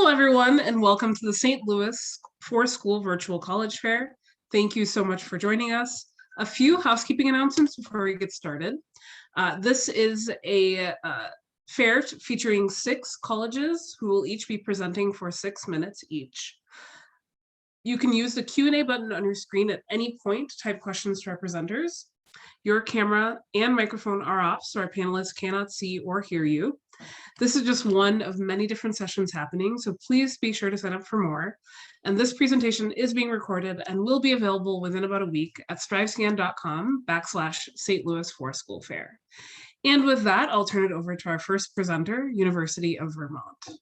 Hello, everyone, and welcome to the St. Louis For-School Virtual College Fair. Thank you so much for joining us. A few housekeeping announcements before we get started. This is a fair featuring 6 colleges who will each be presenting for 6 minutes each. You can use the Q&A button on your screen at any point to type questions to our presenters. Your camera and microphone are off, so our panelists cannot see or hear you. This is just one of many different sessions happening, so please be sure to sign up for more. And this presentation is being recorded and will be available within about a week at strivescan.com/St. Louis For-School Fair. And with that, I'll turn it over to our first presenter, University of Vermont.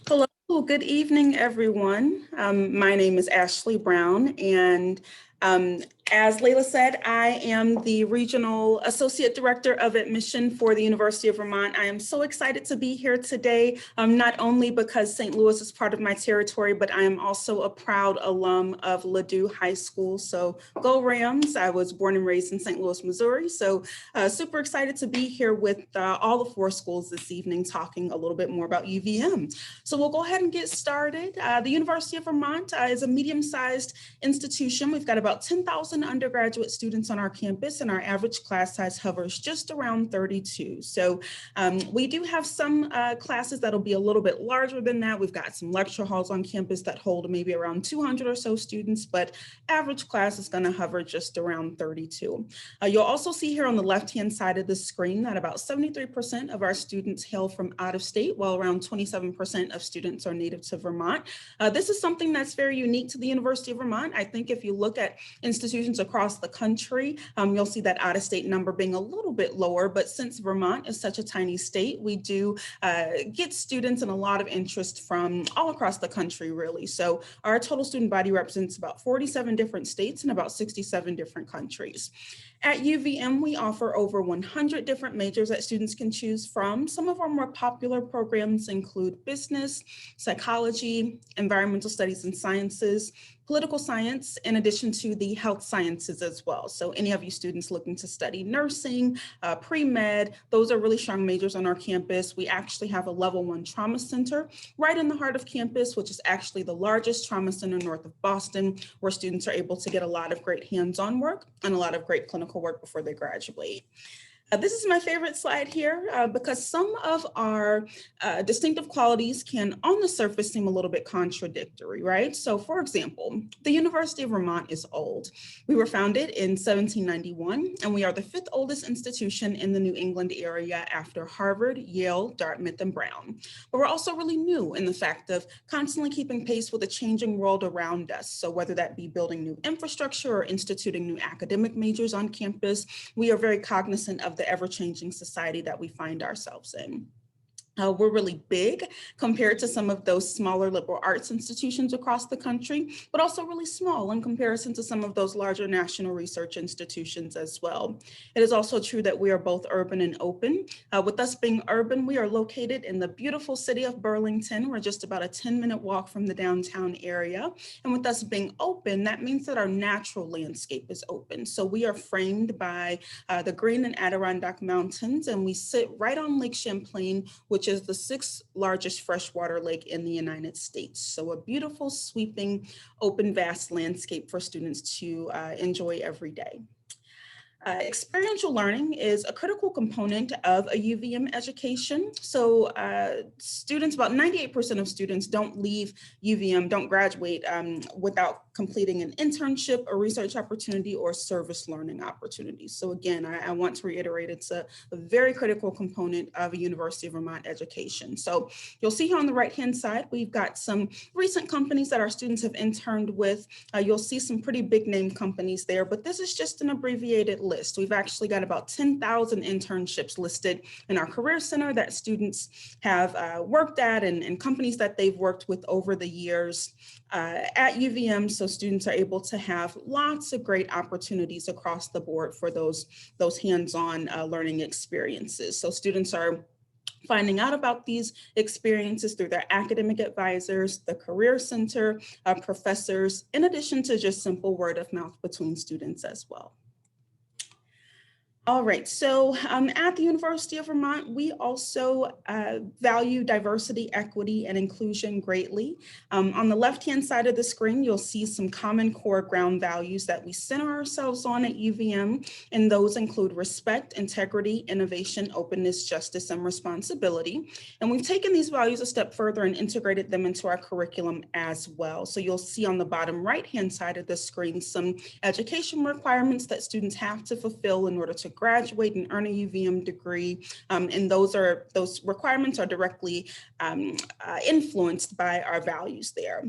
Hello, good evening, everyone. My name is Ashley Brown, and as Layla said, I am the Regional Associate Director of Admission for the University of Vermont. I am so excited to be here today, not only because St. Louis is part of my territory, but I am also a proud alum of Ladue High School. So go Rams. I was born and raised in St. Louis, Missouri. So super excited to be here with all the 4 schools this evening, talking a little bit more about UVM. So we'll go ahead and get started. The University of Vermont is a medium-sized institution. We've got about 10,000 undergraduate students on our campus, and our average class size hovers just around 32. So we do have some classes that'll be a little bit larger than that. We've got some lecture halls on campus that hold maybe around 200 or so students, but average class is going to hover just around 32. You'll also see here on the left-hand side of the screen that about 73% of our students hail from out of state, while around 27% of students are native to Vermont. This is something that's very unique to the University of Vermont. I think if you look at institutions across the country, you'll see that out-of-state number being a little bit lower, but since Vermont is such a tiny state, we do get students and a lot of interest from all across the country, really. So our total student body represents about 47 different states and about 67 different countries. At UVM, we offer over 100 different majors that students can choose from. Some of our more popular programs include business, psychology, environmental studies and sciences, political science, in addition to the health sciences as well. So any of you students looking to study nursing, pre-med, those are really strong majors on our campus. We actually have a level 1 trauma center right in the heart of campus, which is actually the largest trauma center north of Boston, where students are able to get a lot of great hands-on work and a lot of great clinical work before they graduate. This is my favorite slide here because some of our distinctive qualities can on the surface seem a little bit contradictory, right? So for example, the University of Vermont is old. We were founded in 1791, and we are the 5th oldest institution in the New England area after Harvard, Yale, Dartmouth, and Brown. But we're also really new in the fact of constantly keeping pace with the changing world around us. So whether that be building new infrastructure or instituting new academic majors on campus, we are very cognizant of the ever-changing society that we find ourselves in. We're really big compared to some of those smaller liberal arts institutions across the country, but also really small in comparison to some of those larger national research institutions as well. It is also true that we are both urban and open. With us being urban, we are located in the beautiful city of Burlington. We're just about a 10-minute walk from the downtown area. And with us being open, that means that our natural landscape is open. So we are framed by the Green and Adirondack Mountains, and we sit right on Lake Champlain, which is the 6th largest freshwater lake in the United States. So a beautiful, sweeping, open, vast landscape for students to enjoy every day. Experiential learning is a critical component of a UVM education. So students, about 98% of students don't leave UVM, don't graduate without completing an internship, a research opportunity, or service learning opportunity. So again, I want to reiterate, it's a very critical component of a University of Vermont education. So you'll see here on the right-hand side, we've got some recent companies that our students have interned with. You'll see some pretty big name companies there, but this is just an abbreviated list. We've actually got about 10,000 internships listed in our Career Center that students have worked at and companies that they've worked with over the years at UVM. So students are able to have lots of great opportunities across the board for those hands-on learning experiences. So students are finding out about these experiences through their academic advisors, the Career Center, professors, in addition to just simple word of mouth between students as well. All right, so at the University of Vermont, we also value diversity, equity, and inclusion greatly. On the left-hand side of the screen, you'll see some common core ground values that we center ourselves on at UVM, and those include respect, integrity, innovation, openness, justice, and responsibility. And we've taken these values a step further and integrated them into our curriculum as well. So you'll see on the bottom right-hand side of the screen some education requirements that students have to fulfill in order to graduate and earn a UVM degree. And those requirements are directly influenced by our values there.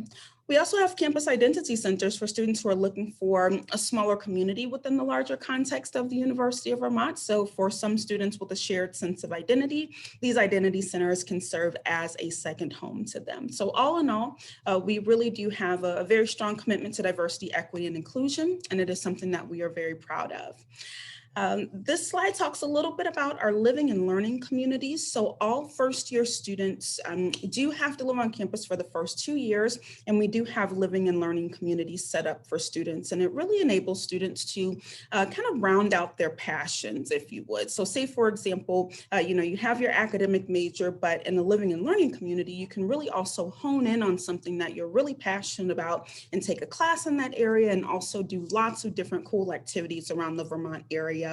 We also have campus identity centers for students who are looking for a smaller community within the larger context of the University of Vermont. So for some students with a shared sense of identity, these identity centers can serve as a second home to them. So all in all, we really do have a very strong commitment to diversity, equity, and inclusion, and it is something that we are very proud of. This slide talks a little bit about our living and learning communities. So all first-year students do have to live on campus for the first 2 years, and we do have living and learning communities set up for students. And it really enables students to kind of round out their passions, if you would. So say, for example, you have your academic major, but in the living and learning community, you can really also hone in on something that you're really passionate about and take a class in that area, and also do lots of different cool activities around the Vermont area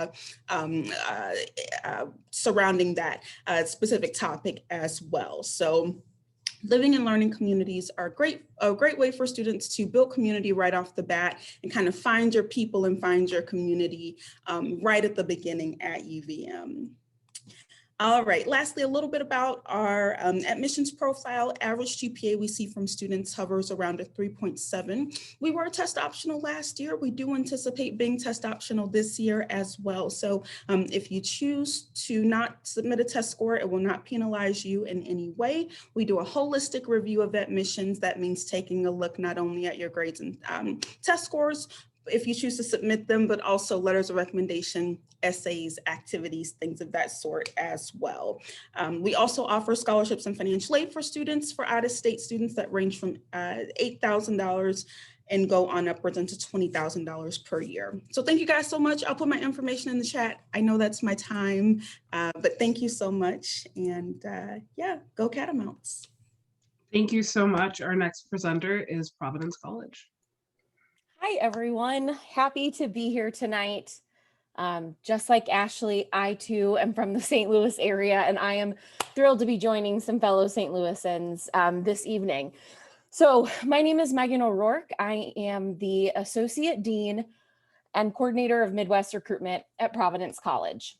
surrounding that specific topic as well. So living and learning communities are a great way for students to build community right off the bat and kind of find your people and find your community right at the beginning at UVM. All right, lastly, a little bit about our admissions profile. Average GPA we see from students hovers around a 3.7. We were test optional last year. We do anticipate being test optional this year as well. So if you choose to not submit a test score, it will not penalize you in any way. We do a holistic review of admissions. That means taking a look not only at your grades and test scores, if you choose to submit them, but also letters of recommendation, essays, activities, things of that sort as well. We also offer scholarships and financial aid for students, for out-of-state students, that range from $8,000 and go on upwards into $20,000 per year. So thank you guys so much. I'll put my information in the chat. I know that's my time, but thank you so much. And yeah, go Catamounts. Thank you so much. Our next presenter is Providence College. Hi, everyone. Happy to be here tonight. Just like Ashley, I too am from the St. Louis area, and I am thrilled to be joining some fellow St. Louisans this evening. So my name is Megan O'Rourke. I am the Associate Dean and Coordinator of Midwest Recruitment at Providence College.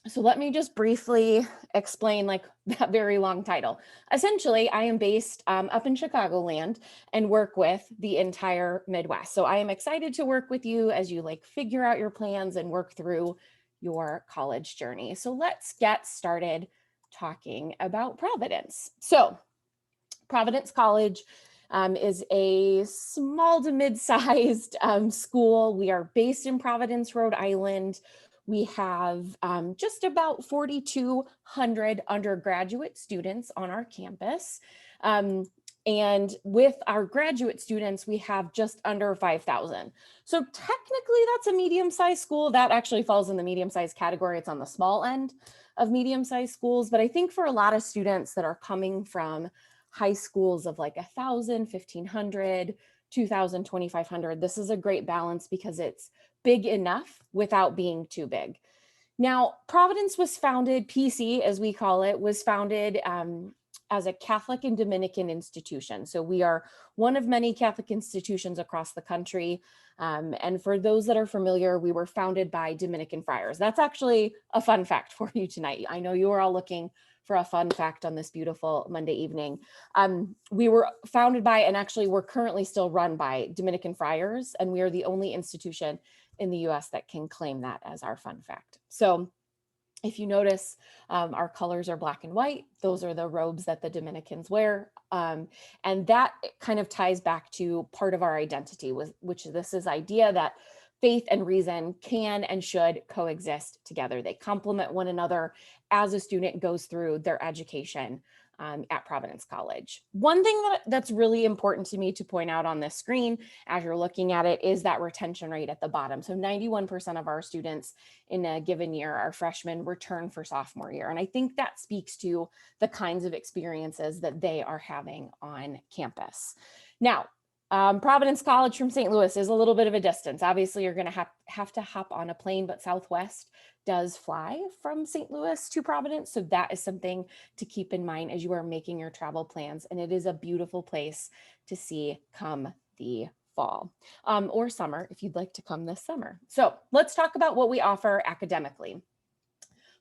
So let me just briefly explain that very long title. Essentially, I am based up in Chicagoland and work with the entire Midwest. So I am excited to work with you as you figure out your plans and work through your college journey. So let's get started talking about Providence. So Providence College is a small to mid-sized school. We are based in Providence, Rhode Island. We have just about 4,200 undergraduate students on our campus. And with our graduate students, we have just under 5,000. So technically that's a medium-sized school. That actually falls in the medium-sized category. It's on the small end of medium-sized schools. But I think for a lot of students that are coming from high schools of 1,000, 1,500, 2,000, 2,500, this is a great balance because it's big enough without being too big. Now, Providence was founded, PC as we call it, was founded as a Catholic and Dominican institution. So we are one of many Catholic institutions across the country. And for those that are familiar, we were founded by Dominican friars. That's actually a fun fact for you tonight. I know you are all looking for a fun fact on this beautiful Monday evening. We were founded by, and actually we're currently still run by, Dominican friars, and we are the only institution in the US that can claim that as our fun fact. So if you notice, our colors are black and white. Those are the robes that the Dominicans wear. And that kind of ties back to part of our identity, which this is idea that faith and reason can and should coexist together. They complement one another as a student goes through their education at Providence College. One thing that's really important to me to point out on this screen as you're looking at it is that retention rate at the bottom. So 91% of our students in a given year, our freshmen, return for sophomore year. And I think that speaks to the kinds of experiences that they are having on campus. Now, Providence College from St. Louis is a little bit of a distance. Obviously, you're going to have to hop on a plane, but Southwest does fly from St. Louis to Providence. So that is something to keep in mind as you are making your travel plans. And it is a beautiful place to see come the fall or summer if you'd like to come this summer. So let's talk about what we offer academically.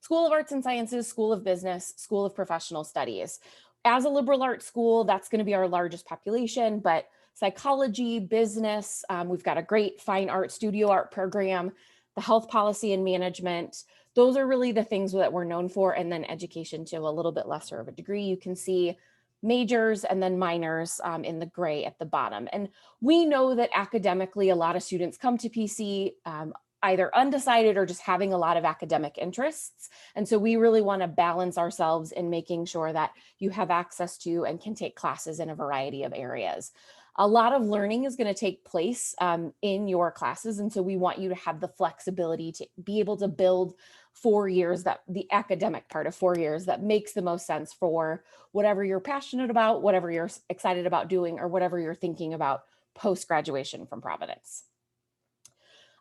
School of Arts and Sciences, School of Business, School of Professional Studies. As a liberal arts school, that's going to be our largest population, but psychology, business, we've got a great fine art, studio art program, the health policy and management. Those are really the things that we're known for. And then education to a little bit lesser of a degree. You can see majors and then minors in the gray at the bottom. And we know that academically, a lot of students come to PC either undecided or just having a lot of academic interests. And so we really want to balance ourselves in making sure that you have access to and can take classes in a variety of areas. A lot of learning is going to take place in your classes. And so we want you to have the flexibility to be able to build 4 years, that the academic part of 4 years that makes the most sense for whatever you're passionate about, whatever you're excited about doing, or whatever you're thinking about post-graduation from Providence.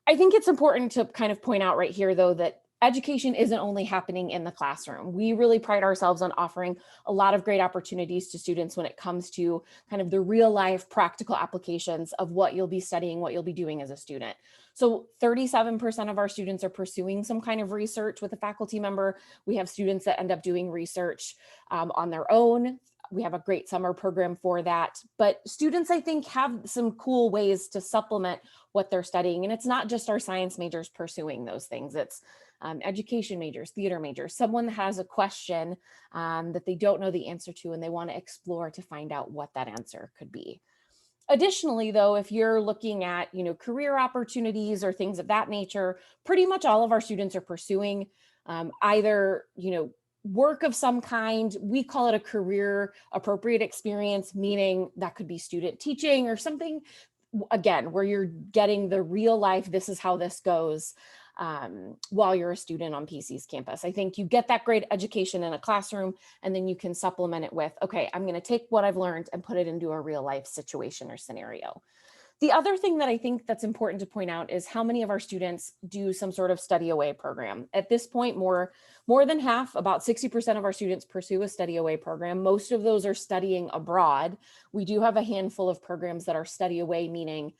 I think it's important to kind of point out right here, though, that education isn't only happening in the classroom. We really pride ourselves on offering a lot of great opportunities to students when it comes to kind of the real life practical applications of what you'll be studying, what you'll be doing as a student. So 37% of our students are pursuing some kind of research with a faculty member. We have students that end up doing research on their own. We have a great summer program for that. But students, I think, have some cool ways to supplement what they're studying. And it's not just our science majors pursuing those things. It's education majors, theater majors, someone that has a question that they don't know the answer to and they want to explore to find out what that answer could be. Additionally, though, if you're looking at, career opportunities or things of that nature, pretty much all of our students are pursuing either, work of some kind. We call it a career appropriate experience, meaning that could be student teaching or something, again, where you're getting the real life, this is how this goes while you're a student on PC's campus. I think you get that great education in a classroom, and then you can supplement it with, okay, I'm going to take what I've learned and put it into a real life situation or scenario. The other thing that I think that's important to point out is how many of our students do some sort of study away program. At this point, more than half, about 60% of our students pursue a study away program. Most of those are studying abroad. We do have a handful of programs that are study away, meaning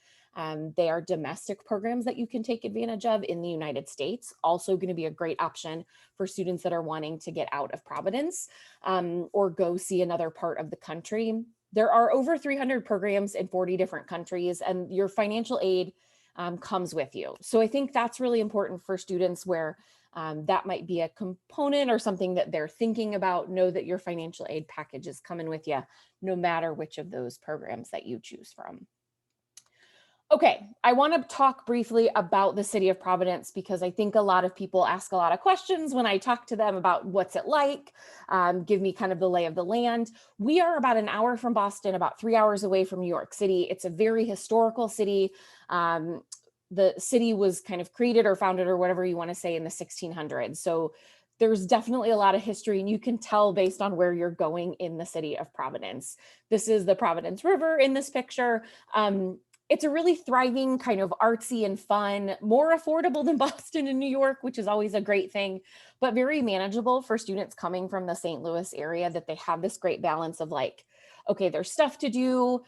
they are domestic programs that you can take advantage of in the United States. Also going to be a great option for students that are wanting to get out of Providence or go see another part of the country. There are over 300 programs in 40 different countries, and your financial aid comes with you. So I think that's really important for students where that might be a component or something that they're thinking about. Know that your financial aid package is coming with you, no matter which of those programs that you choose from. Okay, I want to talk briefly about the city of Providence because I think a lot of people ask a lot of questions when I talk to them about what's it like, give me kind of the lay of the land. We are about an hour from Boston, about 3 hours away from New York City. It's a very historical city. The city was kind of created or founded or whatever you want to say in the 1600s. So there's definitely a lot of history, and you can tell based on where you're going in the city of Providence. This is the Providence River in this picture. It's a really thriving, kind of artsy and fun, more affordable than Boston and New York, which is always a great thing, but very manageable for students coming from the St. Louis area, that they have this great balance of like, okay, there's stuff to do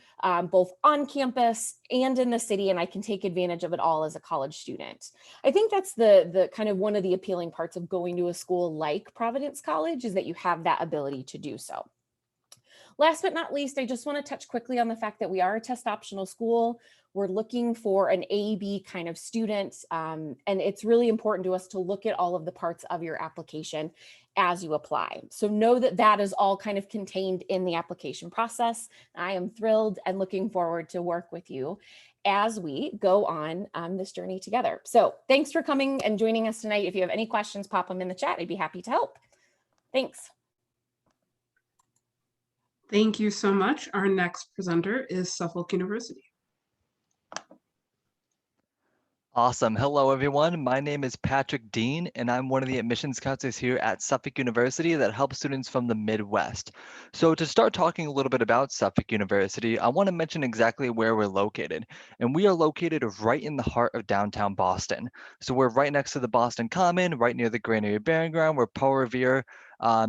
both on campus and in the city, and I can take advantage of it all as a college student. I think that's the kind of one of the appealing parts of going to a school like Providence College, is that you have that ability to do so. Last but not least, I just want to touch quickly on the fact that we are a test optional school. We're looking for an A/B kind of student, and it's really important to us to look at all of the parts of your application as you apply. So know that that is all kind of contained in the application process. I am thrilled and looking forward to work with you as we go on this journey together. So thanks for coming and joining us tonight. If you have any questions, pop them in the chat. I'd be happy to help. Thanks. Thank you so much. Our next presenter is Suffolk University. Awesome. Hello, everyone. My name is Patrick Dean, and I'm one of the admissions counselors here at Suffolk University that helps students from the Midwest. So to start talking a little bit about Suffolk University, I want to mention exactly where we're located. And we are located right in the heart of downtown Boston. So we're right next to the Boston Common, right near the Granary Burying Ground, where Paul Revere,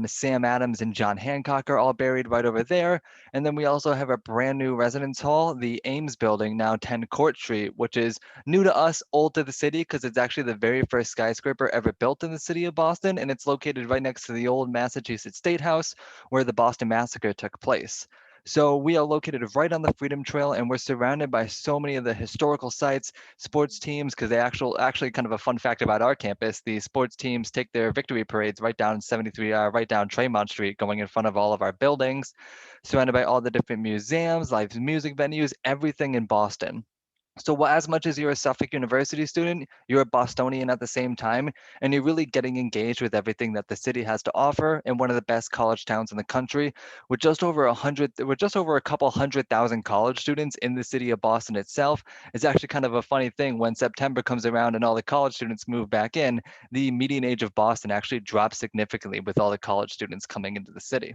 Sam Adams, and John Hancock are all buried right over there. And then we also have a brand new residence hall, the Ames Building, now 10 Court Street, which is new to us, old to the city, because it's actually the very first skyscraper ever built in the city of Boston, and it's located right next to the old Massachusetts State House where the Boston Massacre took place. So we are located right on the Freedom Trail, and we're surrounded by so many of the historical sites, sports teams, because actually kind of a fun fact about our campus, the sports teams take their victory parades right down 73, right down Tremont Street, going in front of all of our buildings, surrounded by all the different museums, live music venues, everything in Boston. So as much as you're a Suffolk University student, you're a Bostonian at the same time, and you're really getting engaged with everything that the city has to offer in one of the best college towns in the country, with just over a couple 100,000 college students in the city of Boston itself. It's actually kind of a funny thing when September comes around and all the college students move back in, the median age of Boston actually drops significantly with all the college students coming into the city.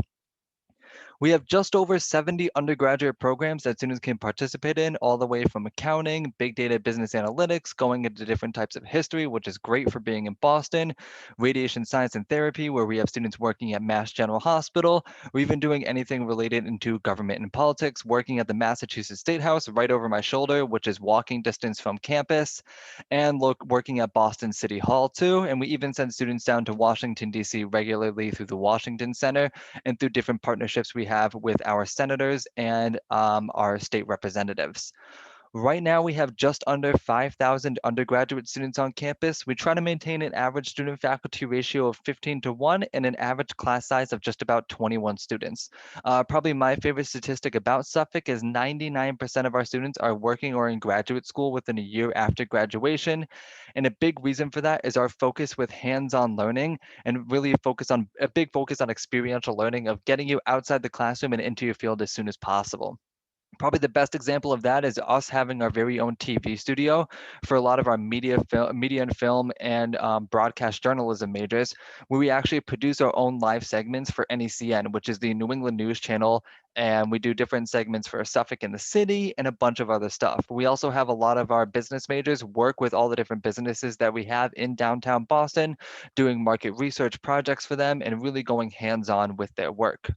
We have just over 70 undergraduate programs that students can participate in, all the way from accounting, big data business analytics, going into different types of history, which is great for being in Boston, radiation science and therapy, where we have students working at Mass General Hospital, or even doing anything related into government and politics, working at the Massachusetts State House right over my shoulder, which is walking distance from campus, and working at Boston City Hall too. And we even send students down to Washington, D.C. regularly through the Washington Center and through different partnerships we have with our senators and our state representatives. Right now, we have just under 5,000 undergraduate students on campus. We try to maintain an average student faculty ratio of 15 to 1 and an average class size of just about 21 students. Probably my favorite statistic about Suffolk is 99% of our students are working or in graduate school within a year after graduation. And a big reason for that is our focus with hands-on learning and really a big focus on experiential learning of getting you outside the classroom and into your field as soon as possible. Probably the best example of that is us having our very own TV studio for a lot of our media and film and broadcast journalism majors, where we actually produce our own live segments for NECN, which is the New England News Channel, and we do different segments for Suffolk and the city and a bunch of other stuff. We also have a lot of our business majors work with all the different businesses that we have in downtown Boston, doing market research projects for them and really going hands-on with their work.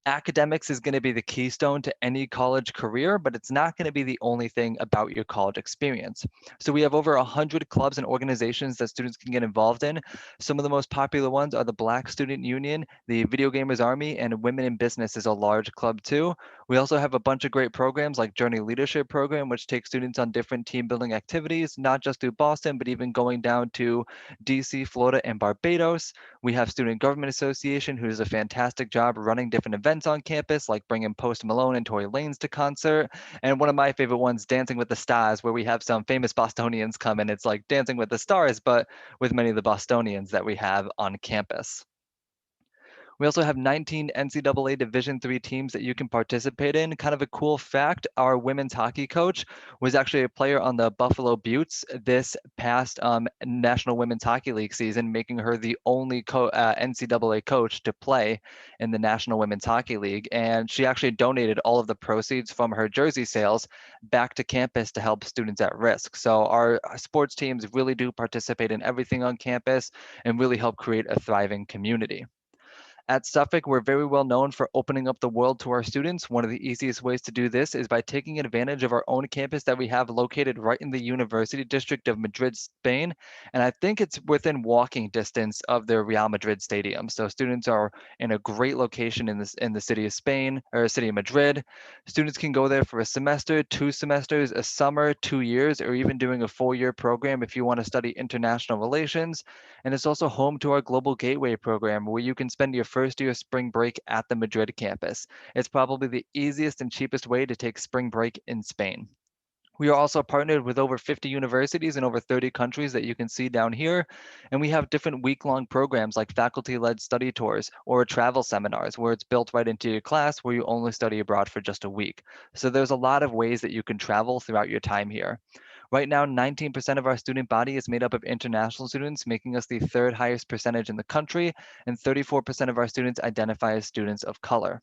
Academics is going to be the keystone to any college career, but it's not going to be the only thing about your college experience. So we have over 100 clubs and organizations that students can get involved in. Some of the most popular ones are the Black Student Union, the Video Gamers Army, and Women in Business is a large club too. We also have a bunch of great programs like Journey Leadership Program, which takes students on different team building activities, not just through Boston, but even going down to DC, Florida, and Barbados. We have Student Government Association, who does a fantastic job running different events on campus, like bringing Post Malone and Tory Lanez to concert. And one of my favorite ones, Dancing with the Stars, where we have some famous Bostonians come and it's like Dancing with the Stars, but with many of the Bostonians that we have on campus. We also have 19 NCAA Division III teams that you can participate in. Kind of a cool fact, our women's hockey coach was actually a player on the Buffalo Buttes this past National Women's Hockey League season, making her the only NCAA coach to play in the National Women's Hockey League. And she actually donated all of the proceeds from her jersey sales back to campus to help students at risk. So our sports teams really do participate in everything on campus and really help create a thriving community. At Suffolk, we're very well known for opening up the world to our students. One of the easiest ways to do this is by taking advantage of our own campus that we have located right in the University District of Madrid, Spain. And I think it's within walking distance of the Real Madrid Stadium. So students are in a great location in the city of Spain or city of Madrid. Students can go there for a semester, 2 semesters, a summer, 2 years, or even doing a 4-year program if you want to study international relations. And it's also home to our Global Gateway program, where you can spend your first year spring break at the Madrid campus. It's probably the easiest and cheapest way to take spring break in Spain. We are also partnered with over 50 universities in over 30 countries that you can see down here. And we have different week-long programs like faculty-led study tours or travel seminars where it's built right into your class where you only study abroad for just a week. So there's a lot of ways that you can travel throughout your time here. Right now, 19% of our student body is made up of international students, making us the third highest percentage in the country, and 34% of our students identify as students of color.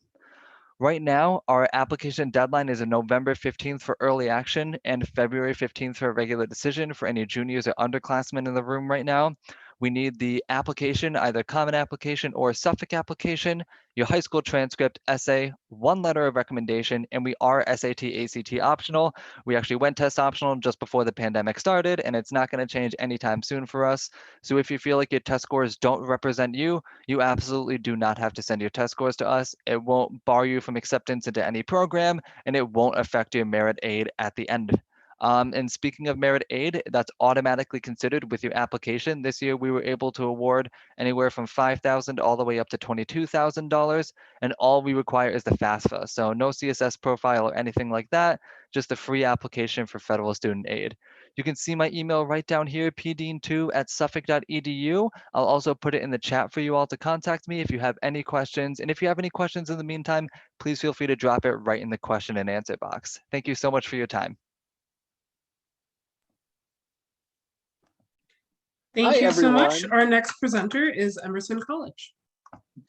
Right now, our application deadline is November 15th for early action and February 15th for a regular decision for any juniors or underclassmen in the room right now. We need the application, either common application or Suffolk application, your high school transcript, essay, one letter of recommendation, and we are SAT, ACT optional. We actually went test optional just before the pandemic started, and it's not going to change anytime soon for us. So if you feel like your test scores don't represent you, you absolutely do not have to send your test scores to us. It won't bar you from acceptance into any program, and it won't affect your merit aid at the end. And speaking of merit aid, that's automatically considered with your application. This year, we were able to award anywhere from $5,000 all the way up to $22,000, and all we require is the FAFSA. So no CSS profile or anything like that, just a free application for federal student aid. You can see my email right down here, pdean2@suffolk.edu. I'll also put it in the chat for you all to contact me if you have any questions. And if you have any questions in the meantime, please feel free to drop it right in the question and answer box. Thank you so much for your time. Thank Hi, you so much. everyone. Our next presenter is Emerson College.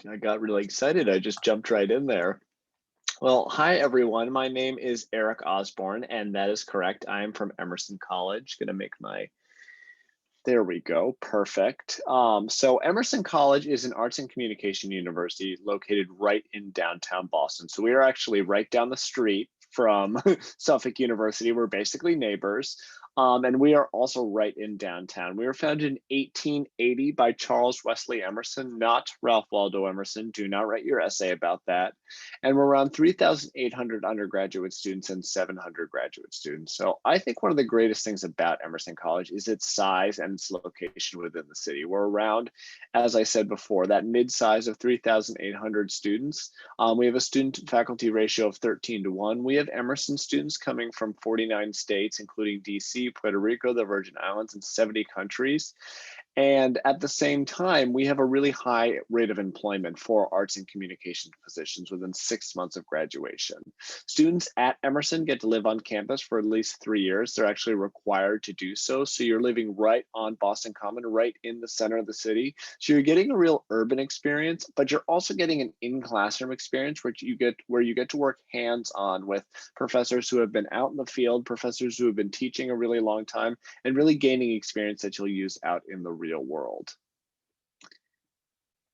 I got really excited. I just jumped right in there. Well, hi, everyone. My name is Eric Osborne, and that is correct. I am from Emerson College. Going to make my, there we go, perfect. So Emerson College is an arts and communication university located right in downtown Boston. So we are actually right down the street from Suffolk University. We're basically neighbors. And we are also right in downtown. We were founded in 1880 by Charles Wesley Emerson, not Ralph Waldo Emerson. Do not write your essay about that. And we're around 3,800 undergraduate students and 700 graduate students. So I think one of the greatest things about Emerson College is its size and its location within the city. We're around, as I said before, that mid-size of 3,800 students. We have a student-to-faculty ratio of 13:1. We have Emerson students coming from 49 states, including DC, Puerto Rico, the Virgin Islands, and 70 countries. And at the same time, we have a really high rate of employment for arts and communication positions within 6 months of graduation. Students at Emerson get to live on campus for at least 3 years. They're actually required to do so. So you're living right on Boston Common, right in the center of the city. So you're getting a real urban experience, but you're also getting an in-classroom experience where you get to work hands-on with professors who have been out in the field, professors who have been teaching a really long time, and really gaining experience that you'll use out in the real world.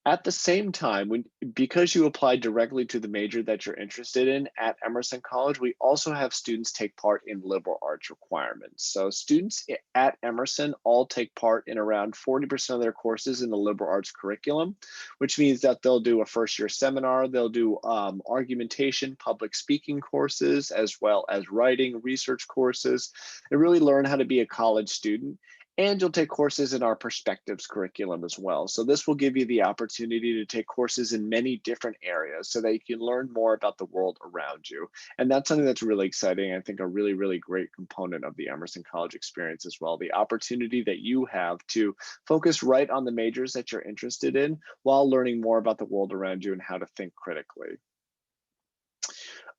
At the same time, because you apply directly to the major that you're interested in at Emerson College, we also have students take part in liberal arts requirements. So students at Emerson all take part in around 40% of their courses in the liberal arts curriculum, which means that they'll do a first-year seminar, they'll do argumentation, public speaking courses, as well as writing, research courses, and really learn how to be a college student. And you'll take courses in our perspectives curriculum as well. So this will give you the opportunity to take courses in many different areas so that you can learn more about the world around you. And that's something that's really exciting. I think a really, really great component of the Emerson College experience as well. The opportunity that you have to focus right on the majors that you're interested in while learning more about the world around you and how to think critically.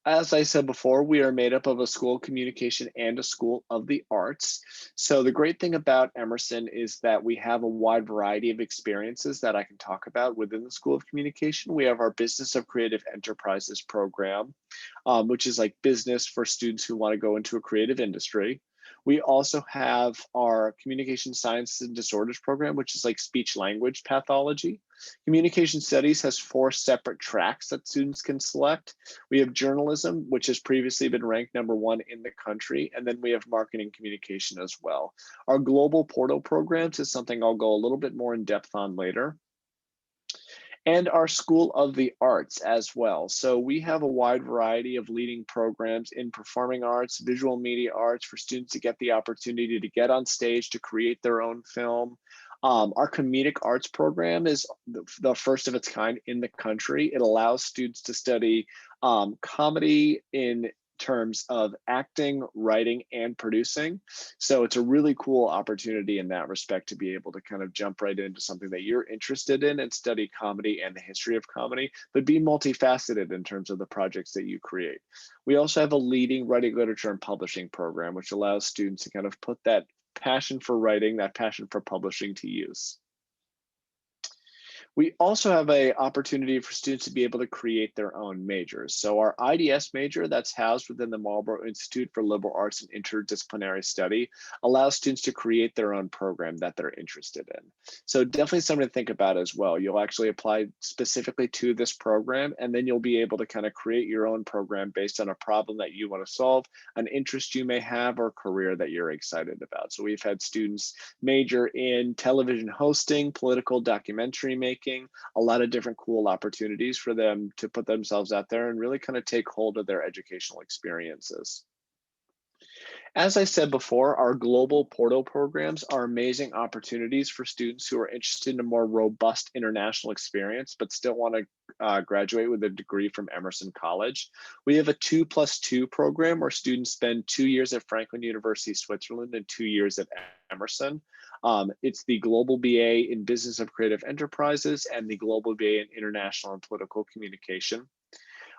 As I said before, we are made up of a school of communication and a school of the arts. So the great thing about Emerson is that we have a wide variety of experiences that I can talk about within the School of Communication. We have our Business of Creative Enterprises program, which is like business for students who want to go into a creative industry. We also have our Communication Sciences and Disorders program, which is like speech language pathology. Communication Studies has 4 separate tracks that students can select. We have journalism, which has previously been ranked #1 in the country, and then we have marketing communication as well. Our global portal programs is something I'll go a little bit more in depth on later. And our School of the Arts as well. So we have a wide variety of leading programs in performing arts, visual media arts for students to get the opportunity to get on stage to create their own film. Our comedic arts program is the first of its kind in the country. It allows students to study comedy in terms of acting, writing, and producing. So it's a really cool opportunity in that respect to be able to kind of jump right into something that you're interested in and study comedy and the history of comedy, but be multifaceted in terms of the projects that you create. We also have a leading writing, literature, and publishing program, which allows students to kind of put that passion for writing, that passion for publishing to use. We also have an opportunity for students to be able to create their own majors. So our IDS major that's housed within the Marlborough Institute for Liberal Arts and Interdisciplinary Study allows students to create their own program that they're interested in. So definitely something to think about as well. You'll actually apply specifically to this program, and then you'll be able to kind of create your own program based on a problem that you want to solve, an interest you may have, or career that you're excited about. So we've had students major in television hosting, political documentary making, a lot of different cool opportunities for them to put themselves out there and really kind of take hold of their educational experiences. As I said before, our global portal programs are amazing opportunities for students who are interested in a more robust international experience, but still want to graduate with a degree from Emerson College. We have a 2+2 program where students spend 2 years at Franklin University, Switzerland, and 2 years at Emerson. It's the Global BA in Business of Creative Enterprises and the Global BA in International and Political Communication.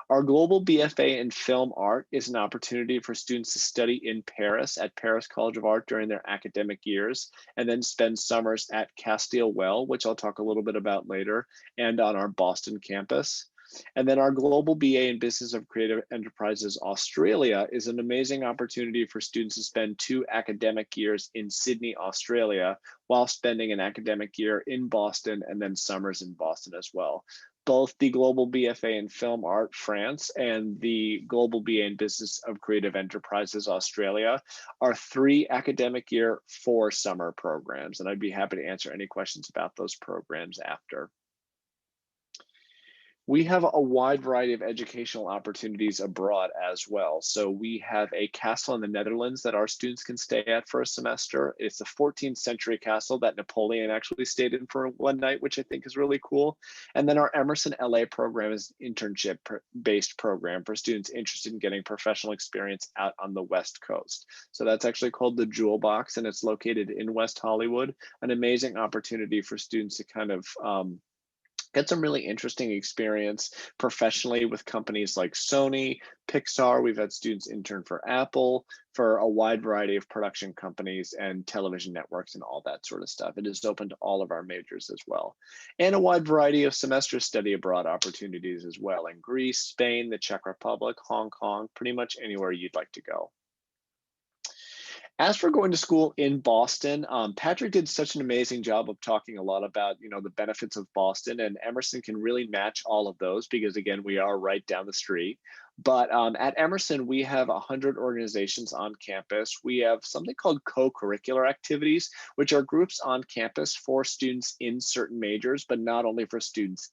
Our Global BFA in Film Art is an opportunity for students to study in Paris at Paris College of Art during their academic years, and then spend summers at Castile Well, which I'll talk a little bit about later, and on our Boston campus. And then our Global BA in Business of Creative Enterprises Australia is an amazing opportunity for students to spend 2 academic years in Sydney, Australia, while spending an academic year in Boston and then summers in Boston as well. Both the Global BFA in Film Art France and the Global BA in Business of Creative Enterprises Australia are 3 academic year, 4 summer programs. And I'd be happy to answer any questions about those programs after. We have a wide variety of educational opportunities abroad as well. So we have a castle in the Netherlands that our students can stay at for a semester. It's a 14th century castle that Napoleon actually stayed in for one night, which I think is really cool. And then our Emerson LA program is an internship-based program for students interested in getting professional experience out on the West Coast. So that's actually called the Jewel Box, and it's located in West Hollywood, an amazing opportunity for students to kind of get some really interesting experience professionally with companies like Sony, Pixar. We've had students intern for Apple, for a wide variety of production companies and television networks and all that sort of stuff. It is open to all of our majors as well. And a wide variety of semester study abroad opportunities as well in Greece, Spain, the Czech Republic, Hong Kong, pretty much anywhere you'd like to go. As for going to school in Boston, Patrick did such an amazing job of talking a lot about, the benefits of Boston, and Emerson can really match all of those because, again, we are right down the street. But at Emerson, we have 100 organizations on campus. We have something called co-curricular activities, which are groups on campus for students in certain majors, but not only for students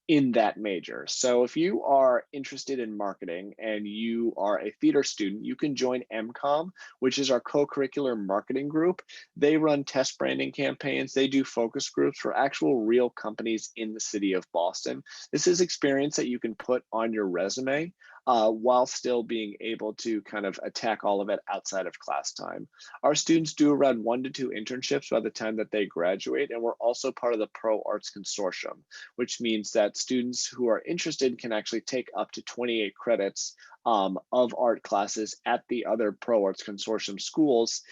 in that major. So if you are interested in marketing and you are a theater student, you can join MCOM, which is our co-curricular marketing group. They run test branding campaigns. They do focus groups for actual real companies in the city of Boston. This is experience that you can put on your resume while still being able to kind of attack all of it outside of class time. Our students do around 1 to 2 internships by the time that they graduate, and we're also part of the Pro Arts Consortium, which means that students who are interested can actually take up to 28 credits of art classes at the other Pro Arts Consortium schools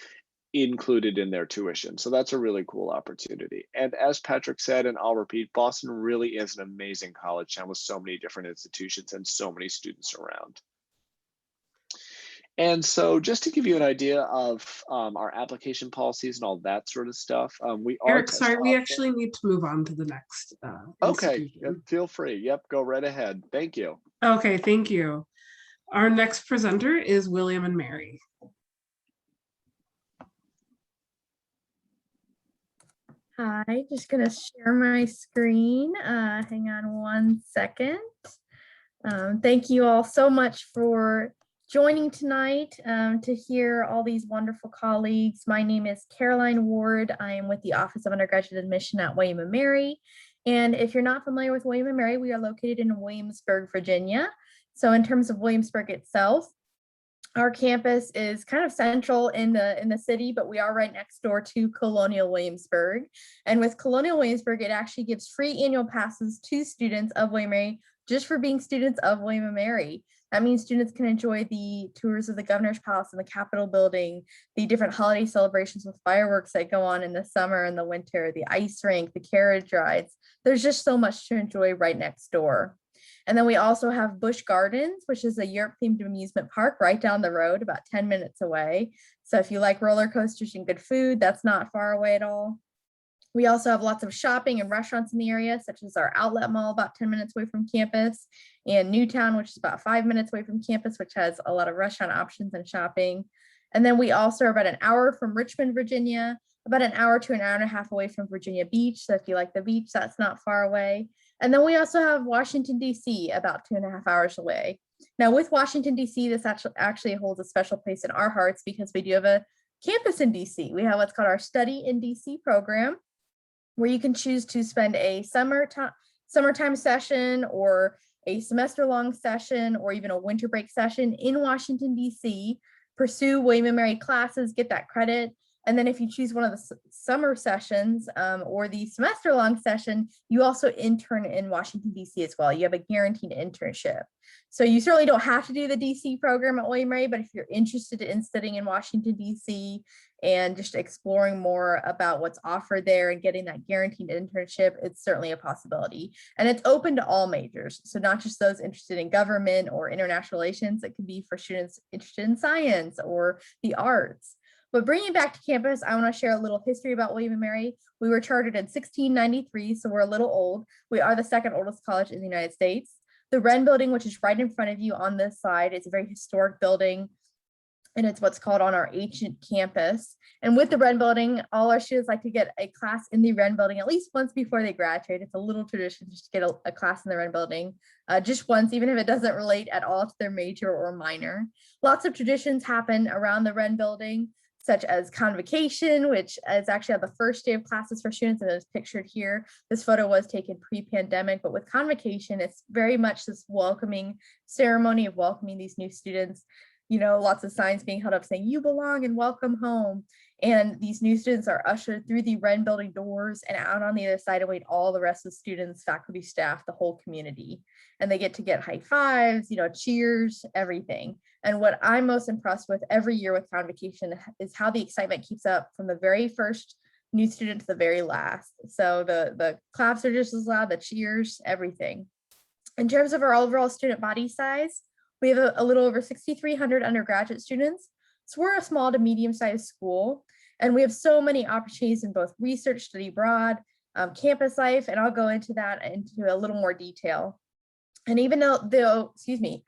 included in their tuition. So that's a really cool opportunity. And as Patrick said, and I'll repeat, Boston really is an amazing college town with so many different institutions and so many students around. And so just to give you an idea of our application policies and all that sort of stuff, we are— Eric, sorry, we actually need to move on to the next Okay, institution. feel free. Yep, go right ahead. Thank you. Okay, thank you. Our next presenter is William and Mary. Hi, just gonna share my screen. Hang on one second. Thank you all so much for joining tonight to hear all these wonderful colleagues. My name is Caroline Ward. I am with the Office of Undergraduate Admission at William & Mary. And if you're not familiar with William & Mary, we are located in Williamsburg, Virginia. So in terms of Williamsburg itself, Our campus is kind of central in the city, but we are right next door to Colonial Williamsburg. And with Colonial Williamsburg, it actually gives free annual passes to students of William and Mary just for being students of William and Mary. That means students can enjoy the tours of the Governor's Palace and the Capitol building, the different holiday celebrations with fireworks that go on in the summer and the winter, the ice rink, the carriage rides. There's just so much to enjoy right next door. And then we also have Busch Gardens, which is a Europe-themed amusement park right down the road, about 10 minutes away. So if you like roller coasters and good food, that's not far away at all. We also have lots of shopping and restaurants in the area, such as our outlet mall about 10 minutes away from campus, and Newtown, which is about 5 minutes away from campus, which has a lot of restaurant options and shopping. And then we also are about an hour from Richmond, Virginia, about an hour to an hour and a half away from Virginia Beach. So if you like the beach, that's not far away. And then we also have Washington, D.C., about 2.5 hours away. Now with Washington, D.C., this actually holds a special place in our hearts because we do have a campus in D.C. We have what's called our Study in D.C. program, where you can choose to spend a summertime session or a semester-long session or even a winter break session in Washington, D.C., pursue William and Mary classes, get that credit. And then if you choose one of the summer sessions or the semester-long session, you also intern in Washington, D.C. as well. You have a guaranteed internship. So you certainly don't have to do the D.C. program at William and Mary, but if you're interested in studying in Washington, D.C. and just exploring more about what's offered there and getting that guaranteed internship, it's certainly a possibility. And it's open to all majors. So not just those interested in government or international relations, it could be for students interested in science or the arts. But bringing it back to campus, I want to share a little history about William and Mary. We were chartered in 1693, so we're a little old. We are the second oldest college in the United States. The Wren building, which is right in front of you on this side, is a very historic building, and it's what's called on our ancient campus. And with the Wren building, all our students like to get a class in the Wren building at least once before they graduate. It's a little tradition just to get a class in the Wren building, just once, even if it doesn't relate at all to their major or minor. Lots of traditions happen around the Wren building, such as convocation, which is actually on the first day of classes for students, and is pictured here. This photo was taken pre-pandemic, but with convocation, it's very much this welcoming ceremony of welcoming these new students. You know, lots of signs being held up saying, "You belong and welcome home." And these new students are ushered through the Wren building doors and out on the other side await all the rest of the students, faculty, staff, the whole community. And they get high fives, you know, cheers, everything. And what I'm most impressed with every year with convocation is how the excitement keeps up from the very first new student to the very last. So the claps are just as loud, the cheers, everything. In terms of our overall student body size, we have a little over 6,300 undergraduate students. So we're a small to medium-sized school, and we have so many opportunities in both research, study abroad, campus life, and I'll go into that into a little more detail. And even though, excuse me,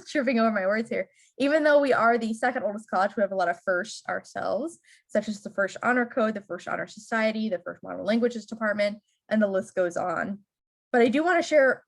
tripping over my words here, even though we are the second oldest college, we have a lot of firsts ourselves, such as the first honor code, the first honor society, the first modern languages department, and the list goes on. But I do want to share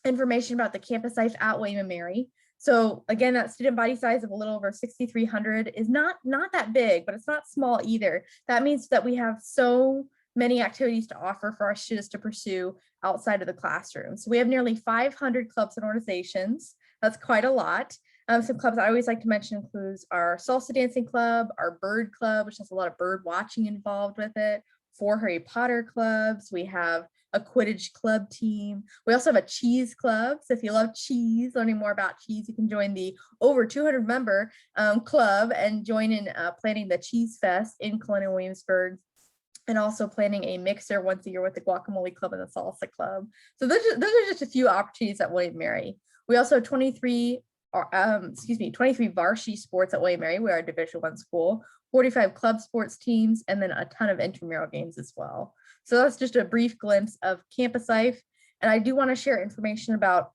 information about the campus life at William and Mary. So again, that student body size of a little over 6,300 is not that big, but it's not small either. That means that we have so many activities to offer for our students to pursue outside of the classroom. So we have nearly 500 clubs and organizations. That's quite a lot. Some clubs I always like to mention includes our salsa dancing club, our bird club, which has a lot of bird watching involved with it, 4 Harry Potter clubs. We have a Quidditch club team. We also have a cheese club. So if you love cheese, learning more about cheese, you can join the over 200 member club and join in planning the Cheese Fest in Colonial Williamsburg, and also planning a mixer once a year with the Guacamole Club and the Salsa Club. So those are just a few opportunities at William Mary. We also have 23 varsity sports at William Mary. We are a Division I school, 45 club sports teams, and then a ton of intramural games as well. So that's just a brief glimpse of campus life. And I do want to share information about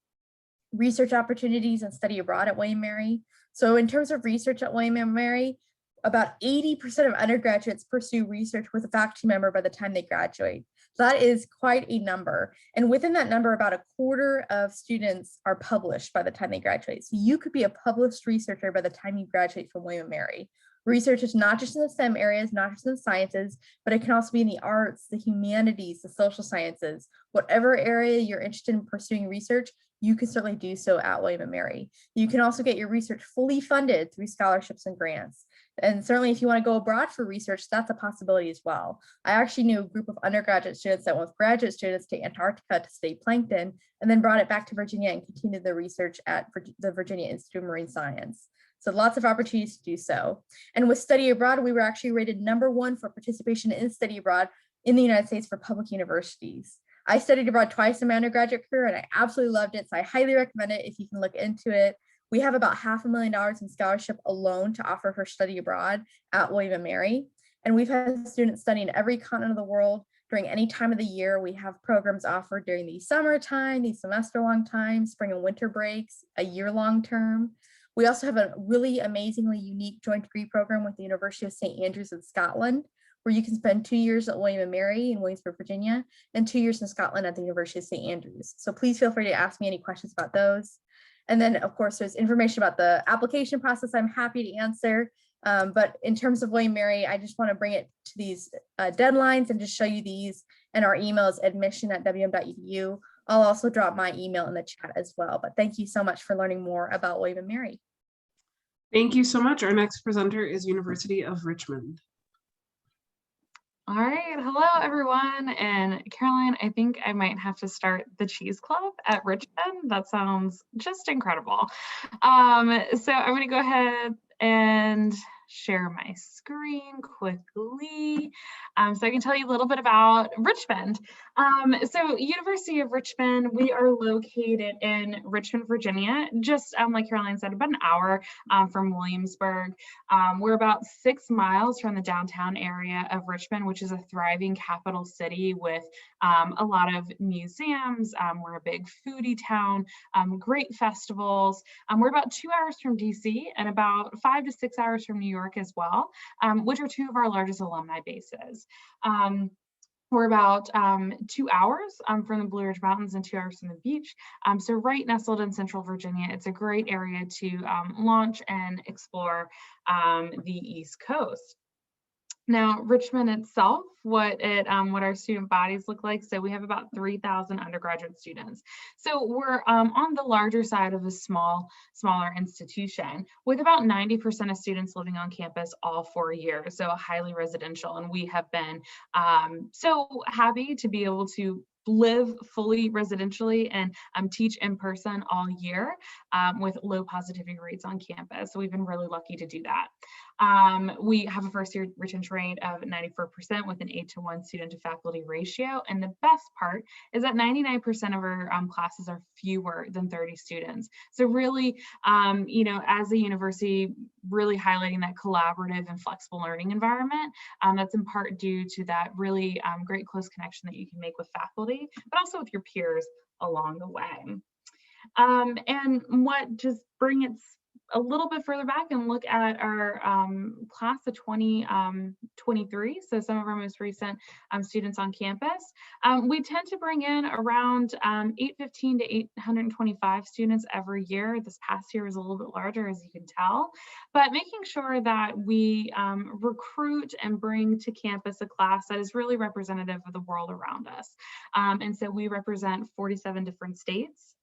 research opportunities and study abroad at William Mary. So in terms of research at William and Mary, about 80% of undergraduates pursue research with a faculty member by the time they graduate. So that is quite a number. And within that number, about a quarter of students are published by the time they graduate. So you could be a published researcher by the time you graduate from William and Mary. Research is not just in the STEM areas, not just in the sciences, but it can also be in the arts, the humanities, the social sciences. Whatever area you're interested in pursuing research, you can certainly do so at William & Mary. You can also get your research fully funded through scholarships and grants. And certainly if you want to go abroad for research, that's a possibility as well. I actually knew a group of undergraduate students that went with graduate students to Antarctica to study plankton, and then brought it back to Virginia and continued the research at the Virginia Institute of Marine Science. So lots of opportunities to do so. And with study abroad, we were actually rated #1 for participation in study abroad in the United States for public universities. I studied abroad twice in my undergraduate career and I absolutely loved it. So I highly recommend it if you can look into it. We have about $500,000 in scholarship alone to offer for study abroad at William & Mary. And we've had students studying every continent of the world during any time of the year. We have programs offered during the summertime, the semester-long time, spring and winter breaks, a year-long term. We also have a really amazingly unique joint degree program with the University of St. Andrews in Scotland, where you can spend 2 years at William & Mary in Williamsburg, Virginia, and 2 years in Scotland at the University of St. Andrews. So please feel free to ask me any questions about those. And then of course, there's information about the application process I'm happy to answer. But in terms of William & Mary, I just want to bring it to these deadlines and just show you these, and our email is admission@wm.edu. I'll also drop my email in the chat as well, but thank you so much for learning more about William & Mary. Thank you so much. Our next presenter is University of Richmond. All right, hello everyone. And Caroline, I think I might have to start the Cheese Club at Richmond. That sounds just incredible. So I'm gonna go ahead and share my screen quickly so I can tell you a little bit about Richmond. So University of Richmond, we are located in Richmond, Virginia, just like Caroline said, about an hour from Williamsburg. We're about 6 miles from the downtown area of Richmond, which is a thriving capital city with a lot of museums. We're a big foodie town, great festivals. We're about 2 hours from DC and about 5 to 6 hours from New York as well, which are 2 of our largest alumni bases. We're about 2 hours from the Blue Ridge Mountains and 2 hours from the beach. So right nestled in Central Virginia, it's a great area to launch and explore the East Coast. Now, Richmond itself, what our student bodies look like. So we have about 3,000 undergraduate students. So we're on the larger side of a smaller institution with about 90% of students living on campus all 4 years. So highly residential. And we have been so happy to be able to live fully residentially and teach in person all year with low positivity rates on campus. So we've been really lucky to do that. We have a first year retention rate of 94% with an 8:1 student to faculty ratio. And the best part is that 99% of our classes are fewer than 30 students. So really, as a university, really highlighting that collaborative and flexible learning environment. That's in part due to that really great close connection that you can make with faculty, but also with your peers along the way. And what just bring it a little bit further back and look at our class of 2023, so some of our most recent students on campus. We tend to bring in around 815 to 825 students every year. This past year was a little bit larger, as you can tell, but making sure that we recruit and bring to campus a class that is really representative of the world around us. And so we represent 47 different states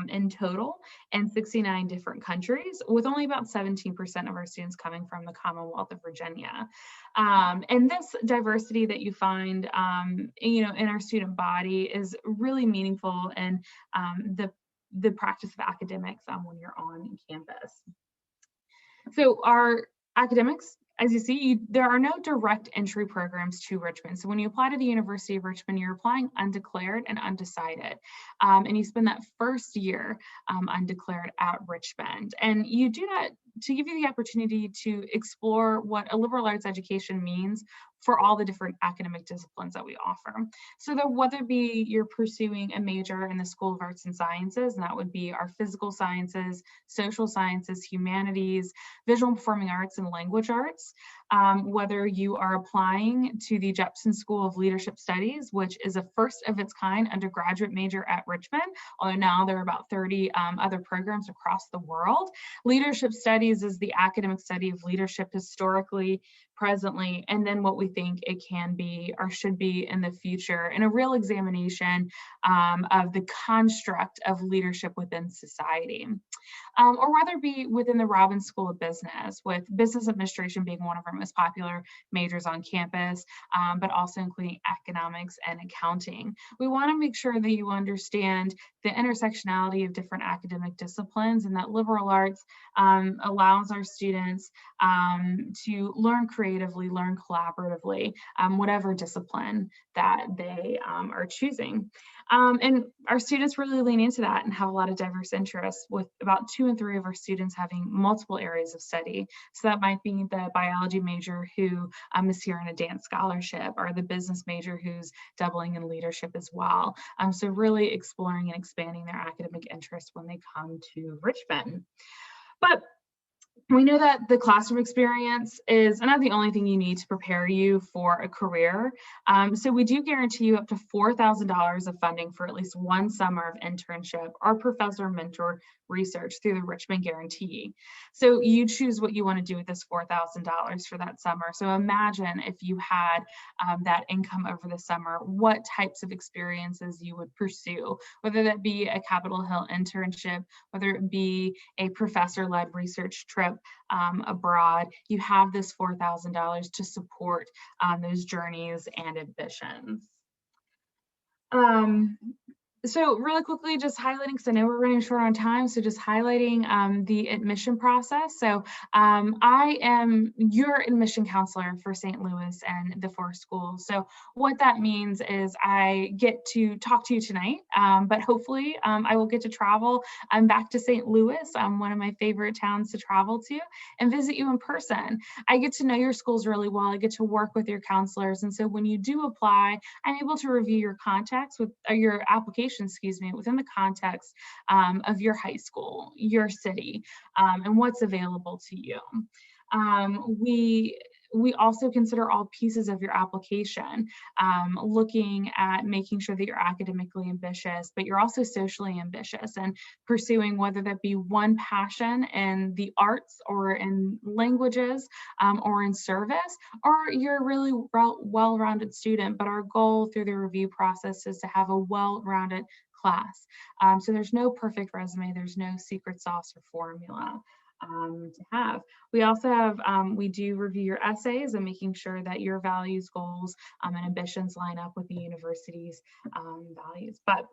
in total and 69 different countries, with only about 17% of our students coming from the Commonwealth of Virginia. And this diversity that you find in our student body is really meaningful in the practice of academics when you're on campus. So our academics, as you see, there are no direct entry programs to Richmond. So when you apply to the University of Richmond, you're applying undeclared and undecided. And you spend that first year undeclared at Richmond. And you do that to give you the opportunity to explore what a liberal arts education means for all the different academic disciplines that we offer. So that whether it be you're pursuing a major in the School of Arts and Sciences, and that would be our physical sciences, social sciences, humanities, visual and performing arts, and language arts, whether you are applying to the Jepson School of Leadership Studies, which is a first of its kind undergraduate major at Richmond, although now there are about 30 other programs across the world. Leadership Studies is the academic study of leadership historically, presently, and then what we think it can be or should be in the future, and a real examination of the construct of leadership within society. Or whether it be within the Robbins School of Business, with business administration being one of our most popular majors on campus, but also including economics and accounting. We want to make sure that you understand the intersectionality of different academic disciplines, and that liberal arts allows our students to learn creatively, learn collaboratively, whatever discipline that they are choosing. And our students really lean into that and have a lot of diverse interests, with about 2 in 3 of our students having multiple areas of study. So that might be the biology major who is here in a dance scholarship, or the business major who's doubling in leadership as well. So really exploring and expanding their academic interests when they come to Richmond. But we know that the classroom experience is not the only thing you need to prepare you for a career. So we do guarantee you up to $4,000 of funding for at least 1 summer of internship or professor mentor research through the Richmond Guarantee. So you choose what you want to do with this $4,000 for that summer. So imagine if you had that income over the summer, what types of experiences you would pursue, whether that be a Capitol Hill internship, whether it be a professor-led research trip abroad. You have this $4,000 to support those journeys and ambitions. So really quickly, just highlighting, because I know we're running short on time, so just highlighting the admission process. So I am your admission counselor for St. Louis and the 4 schools. So what that means is I get to talk to you tonight, but hopefully I will get to travel back to St. Louis, one of my favorite towns to travel to, and visit you in person. I get to know your schools really well. I get to work with your counselors. And so when you do apply, I'm able to review your contacts with your application, within the context of your high school, your city, and what's available to you. We also consider all pieces of your application, looking at making sure that you're academically ambitious, but you're also socially ambitious, and pursuing whether that be one passion in the arts or in languages or in service, or you're a really well-rounded student. But our goal through the review process is to have a well-rounded class. So there's no perfect resume, there's no secret sauce or formula to have. We also have, we do review your essays and making sure that your values, goals, and ambitions line up with the university's values. But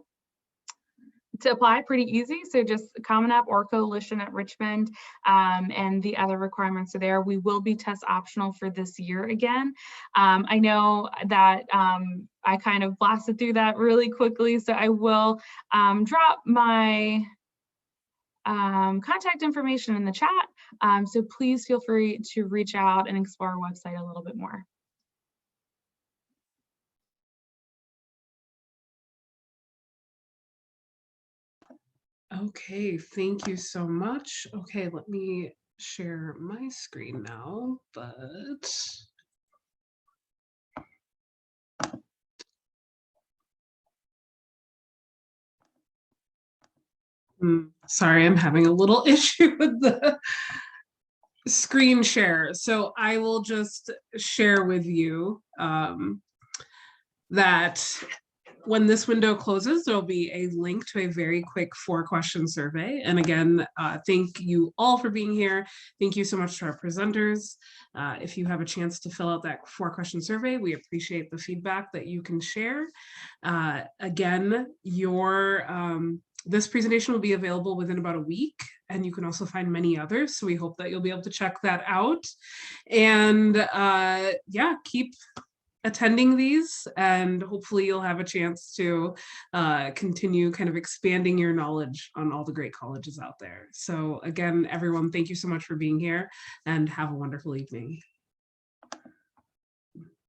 to apply, pretty easy. So just Common App or Coalition at Richmond, and the other requirements are there. We will be test optional for this year again. I know that I kind of blasted through that really quickly, so I will drop my contact information in the chat. So please feel free to reach out and explore our website a little bit more. Okay, thank you so much. Okay, let me share my screen now, but sorry, I'm having a little issue with the screen share. So I will just share with you that when this window closes, there'll be a link to a very quick 4-question survey. And again, thank you all for being here. Thank you so much to our presenters. If you have a chance to fill out that 4-question survey, we appreciate the feedback that you can share. Again, this presentation will be available within about a week, and you can also find many others. So we hope that you'll be able to check that out. And yeah, keep attending these, and hopefully you'll have a chance to continue kind of expanding your knowledge on all the great colleges out there. So again, everyone, thank you so much for being here, and have a wonderful evening.